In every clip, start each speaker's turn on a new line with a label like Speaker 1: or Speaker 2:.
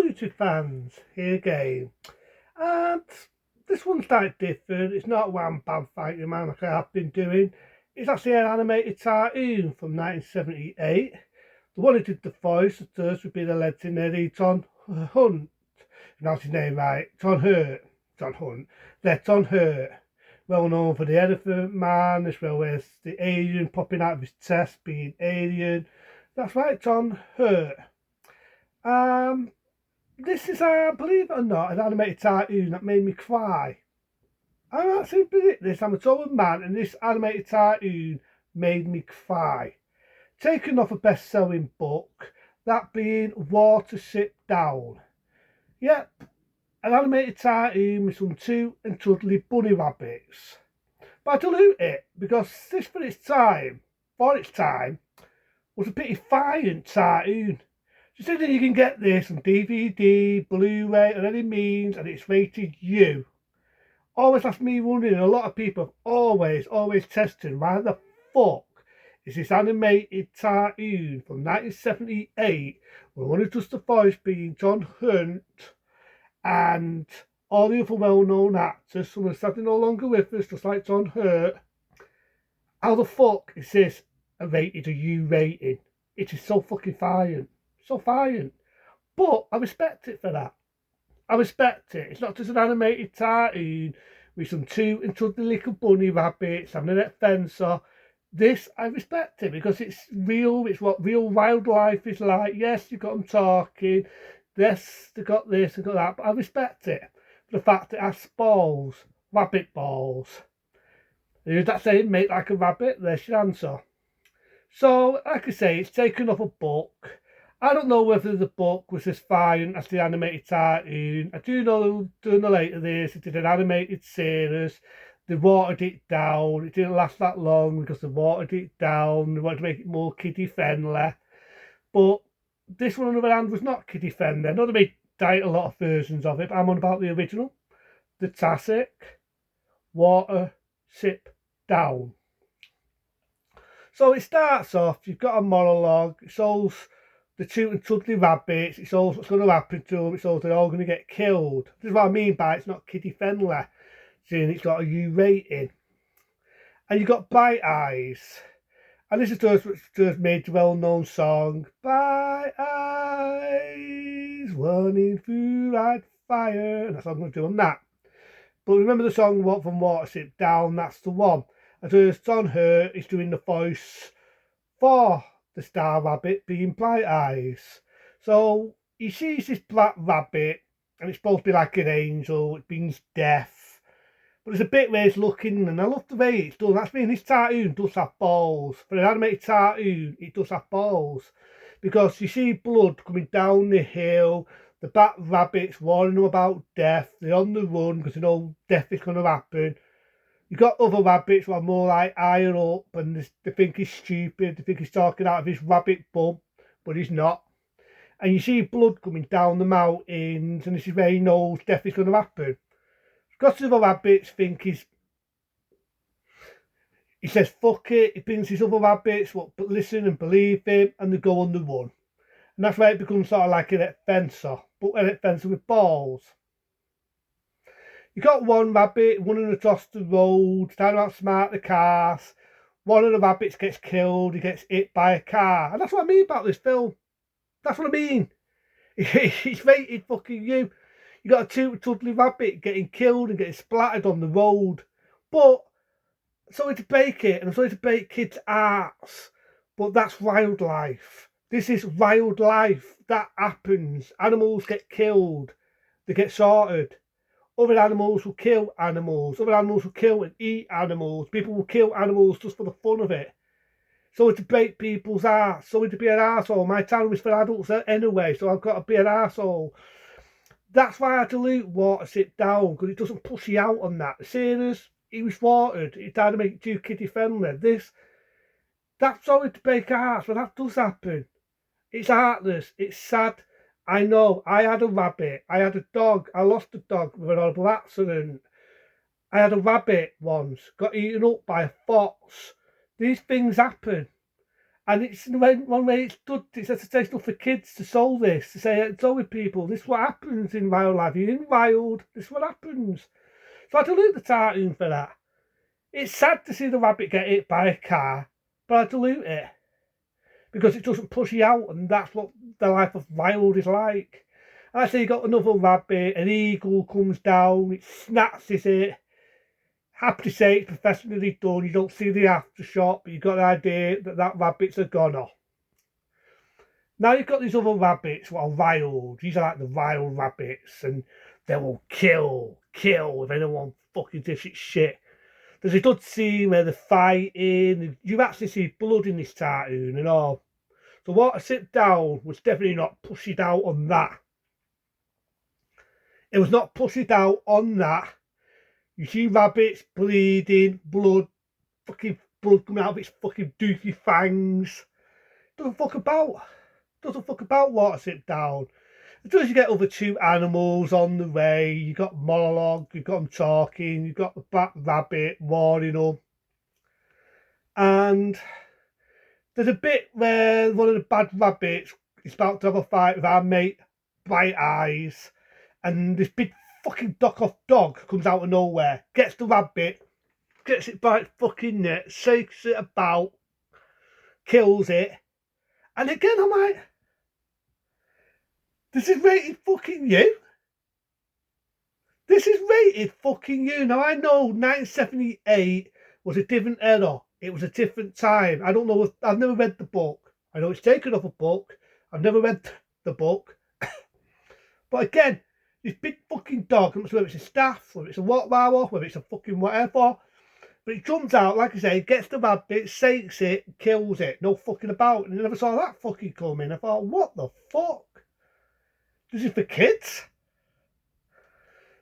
Speaker 1: YouTube fans, here again. And this one's quite different. It's not one bad fighting man like I have been doing. It's actually an animated cartoon from 1978. The one who did the voice of first would be the legendary John Hunt. Pronounce his name right. John Hurt. John Hunt. John Hurt. Well known for the Elephant Man, as well as the alien popping out of his chest being alien. That's right, John Hurt. This is, believe it or not, an animated cartoon that made me cry. I actually believe this. I'm a total man, and this animated cartoon made me cry. Taken off a best-selling book, that being Watership Down. Yep, an animated cartoon with some two and cuddly bunny rabbits. But I dilute it because this, for its time, was a pretty violent cartoon. Just think that you can get this on DVD, Blu-ray, or any means, and it's rated U. Always has me wondering, a lot of people have always tested why the fuck is this animated cartoon from 1978 with one of just the voice being John Hunt and all the other well-known actors, some are sadly no longer with us, just like John Hurt. How the fuck is this a U rating? It is so fucking violent. So violent. But I respect it for that. I respect it. It's not just an animated cartoon with some two and cuddly little bunny rabbits having a fencer. This, I respect it because it's real. It's what real wildlife is like. Yes, you've got them talking. Yes, they got this and got that. But I respect it for the fact that it has balls, rabbit balls. There's that saying, make like a rabbit. There's your answer. So, like I say, it's taken off a book. I don't know whether the book was as fine as the animated cartoon. I do know during the later years it did an animated series. They watered it down. It didn't last that long because they watered it down. They wanted to make it more kiddie friendly. But this one on the other hand was not kiddie friendly. I know they made a lot of versions of it, but I'm on about the original. The classic Watership Down. So it starts off, you've got a monologue, it shows the two and cuddly rabbits, it shows what's going to happen to them, it shows they're all going to get killed. This is what I mean by it's not kiddie friendly, seeing it's got a U rating. And you've got Bright Eyes, and this is just made the well-known song, Bright Eyes, running through like fire, and that's what I'm going to do on that. But remember the song from Watership Down, that's the one. And so John Hurt is doing the voice for the star rabbit being Bright Eyes. So he sees this black rabbit and it's supposed to be like an angel, it means death. But there's a bit where it's looking, and I love the way it's done. That's mean this cartoon does have balls. For an animated cartoon, it does have balls. Because you see blood coming down the hill, the black rabbit's warning them about death, they're on the run because they know death is going to happen. You've got other rabbits who are more like higher up and they think he's stupid, they think he's talking out of his rabbit bum, but he's not. And you see blood coming down the mountains, and this is where he knows death is going to happen. Because the other rabbits think he says fuck it, he brings his other rabbits, but listen and believe him, and they go on the run. And that's where it becomes sort of like an fencer, but an fencer with balls. You got one rabbit running across the road, trying to outsmart the cars. One of the rabbits gets killed, he gets hit by a car. And that's what I mean about this film. That's what I mean. It's rated fucking U. You got a two cuddly rabbit getting killed and getting splattered on the road. But, sorry to break it, and I'm sorry to break kids' hearts, but that's wildlife. This is wildlife. That happens. Animals get killed. They get slaughtered. Other animals will kill animals. Other animals will kill and eat animals. People will kill animals just for the fun of it. So to break people's hearts. So to be an arsehole. My channel is for adults anyway, so I've got to be an arsehole. That's why I dilute Watership Down, because it doesn't push you out on that. The series, it was watered. It tried to make it too kiddie friendly. That's sorry to break hearts, but that does happen. It's heartless. It's sad. I know, I had a rabbit, I had a dog, I lost a dog with an horrible accident. I had a rabbit once, got eaten up by a fox. These things happen. And it's one way it's educational for kids to solve this, to say, tell with people, this is what happens in wildlife. You're in wild, this is what happens. So I dilute the cartoon for that. It's sad to see the rabbit get hit by a car, but I dilute it. Because it doesn't push you out, and that's what the life of wild is like. And I say you got another rabbit, an eagle comes down, it snatches it. Happy to say it's professionally done. You don't see the aftershock, but you've got the idea that that rabbit's a goner. Now you've got these other rabbits what are wild. These are like the wild rabbits, and they will kill if anyone fucking dishes shit. There's a good scene where they're fighting. You actually see blood in this cartoon and all. So Watership Down was definitely not pushed out on that. It was not pushed out on that. You see rabbits bleeding, fucking blood coming out of its fucking doofy fangs. Doesn't fuck about Watership Down. As you get other two animals on the way, you got monologue, you've got them talking, you've got the black rabbit warning them. And there's a bit where one of the bad rabbits is about to have a fight with our mate Bright Eyes, and this big fucking dog comes out of nowhere, gets the rabbit, gets it by its fucking neck, shakes it about, kills it. And again, I'm like, this is rated fucking you. This is rated fucking you. Now, I know 1978 was a different era. It was a different time. I don't know. I've never read the book. I know it's taken off a book. I've never read the book. But again, this big fucking dog, whether it's a staff, whether it's a Rottweiler, whether it's a fucking whatever, but it jumps out, like I say, gets the rabbit, shakes it, kills it. No fucking about. And I never saw that fucking coming. I thought, what the fuck? This is for kids?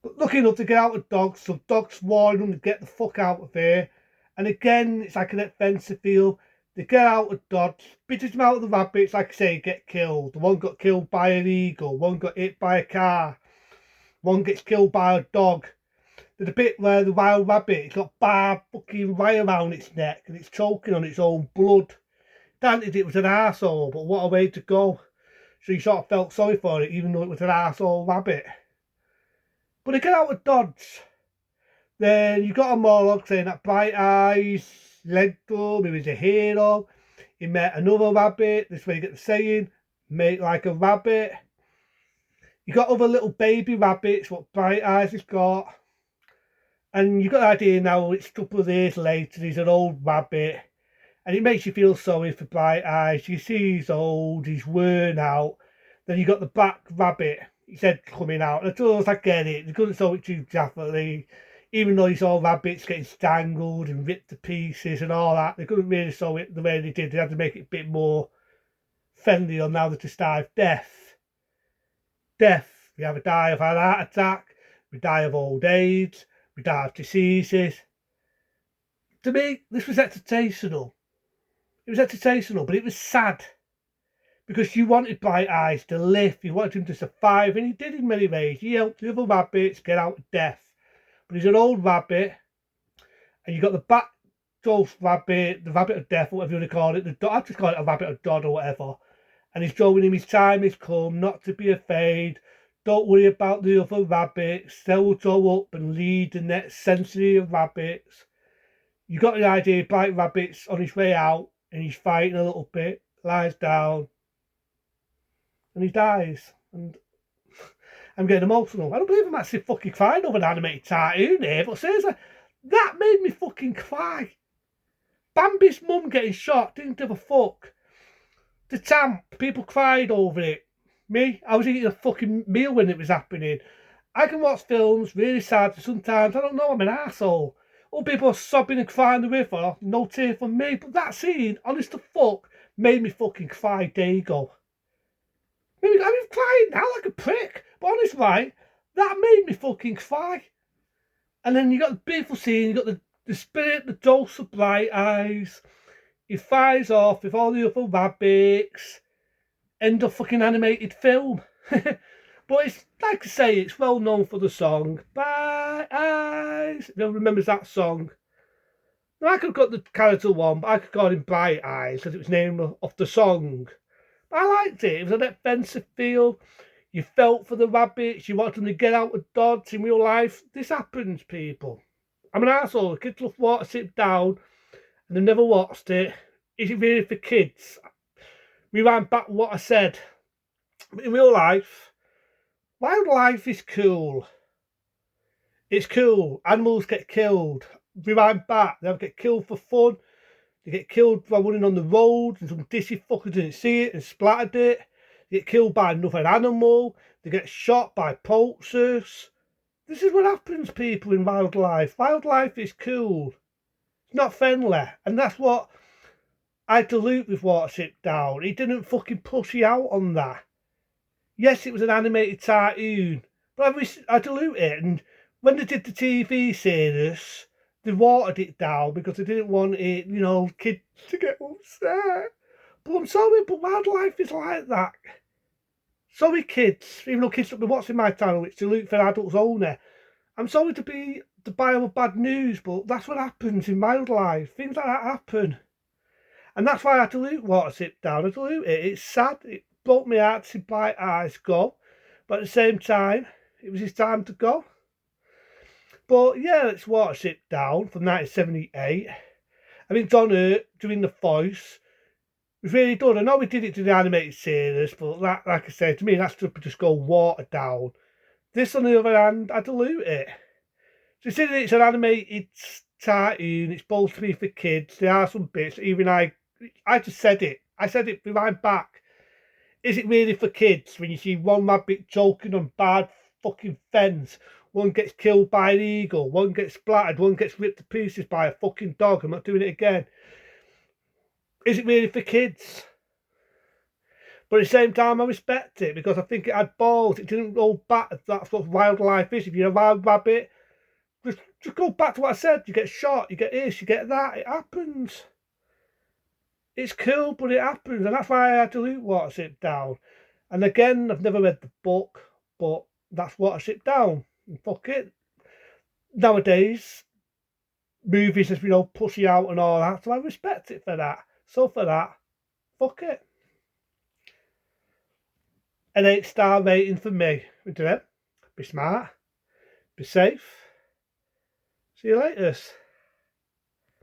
Speaker 1: But lucky enough to get out of dogs, so dogs warn them to get the fuck out of here. And again, it's like an adventure field. They get out of dodge, spitting them out of the rabbits, like I say, get killed. One got killed by an eagle, one got hit by a car, one gets killed by a dog. There's a bit where the wild rabbit, it's got barbed fucking wire around its neck and it's choking on its own blood. Granted, it was an arsehole, but what a way to go. So you sort of felt sorry for it, even though it was an arsehole rabbit. But they get out of dodge. Then you got a monologue saying that Bright Eyes led him, he was a hero. He met another rabbit. This way you get the saying, mate like a rabbit. You got other little baby rabbits, what Bright Eyes has got. And you got the idea now, it's a couple of years later, he's an old rabbit. And it makes you feel sorry for Bright Eyes. You see he's old, he's worn out. Then you got the black rabbit, his head coming out. And I get it, they couldn't show it too definitely. Even though you saw rabbits getting strangled and ripped to pieces and all that, they couldn't really show it the way they did. They had to make it a bit more friendly on now that it's died of death. Death. We either die of a heart attack, we die of old age, we die of diseases. To me, this was educational. It was educational, but it was sad. Because you wanted Bright Eyes to live, you wanted him to survive, and he did in many ways. He helped the other rabbits get out of death. But he's an old rabbit, and you got the back ghost rabbit, the rabbit of death, whatever you want to call it. I just call it a rabbit of God or whatever. And he's showing him his time has come, not to be afraid. Don't worry about the other rabbits. They'll grow up and lead the next century of rabbits. You got the idea, Bright Rabbit's on his way out, and he's fighting a little bit, lies down, and he dies. And I'm getting emotional. I don't believe I'm actually fucking crying over an animated cartoon here, but seriously, that made me fucking cry. Bambi's mum getting shot, didn't give a fuck. The Champ, people cried over it. Me, I was eating a fucking meal when it was happening. I can watch films, really sad, sometimes, I don't know, I'm an arsehole. All people are sobbing and crying the river, no tear from me, but that scene, honest to fuck, made me fucking cry. There you go. I'm crying now like a prick, but honestly, right, that made me fucking cry. And then you got the beautiful scene, you got the spirit, the ghost of Bright Eyes. He flies off with all the other rabbits. End of fucking animated film. But it's, like I say, it's well known for the song Bright Eyes. If anyone remembers that song. Now, I could have got the character one, but I could call him Bright Eyes because it was named off the song. But I liked it. It was an adventure feel. You felt for the rabbits. You wanted them to get out of Dodge in real life. This happens, people. I'm an arsehole. The kids love Watership Down and they've never watched it. Is it really for kids? Rewind back what I said. In real life, wildlife is cool. It's cool. Animals get killed. Rewind back. They get killed for fun. They get killed by running on the road and some dissy fucker didn't see it and splattered it. They get killed by another animal. They get shot by poachers. This is what happens, people, in wildlife. Wildlife is cool. It's not friendly. And that's what I dilute with Watership Down. He didn't fucking push you out on that. Yes, it was an animated cartoon, but I dilute it. And when they did the TV series, they watered it down because they didn't want it, kids to get upset. But I'm sorry, but wildlife is like that. Sorry, kids, even though kids don't be watching my channel, it's dilute for adults only. I'm sorry to be the buyer of bad news, but that's what happens in wildlife. Things like that happen. And that's why I dilute Watership Down. I dilute it. It's sad. It broke my heart to see Bright Eyes go. But at the same time, it was his time to go. But yeah, it's Watership Down from 1978. I mean, John Hurt doing the voice was really good. I know we did it to the animated series, but that, like I said, to me, that's just go watered down. This, on the other hand, I dilute it. Considering it's an animated cartoon, it's supposed to be for kids. There are some bits, even I just said it. I said it behind back. Is it really for kids when you see one rabbit choking on bad fucking fence? One gets killed by an eagle, one gets splattered, one gets ripped to pieces by a fucking dog. I'm not doing it again. Is it really for kids? But at the same time, I respect it because I think it had balls. It didn't go back. That's what wildlife is. If you're a wild rabbit, just go back to what I said. You get shot, you get this, you get that. It happens. It's cool, but it happens. And that's why I had to dilute Watership Down. And again, I've never read the book, but that's Watership Down. And fuck it. Nowadays, movies has been pussy out and all that, so I respect it for that. So for that, fuck it. An 8-star rating for me. Be smart, be safe. See you later.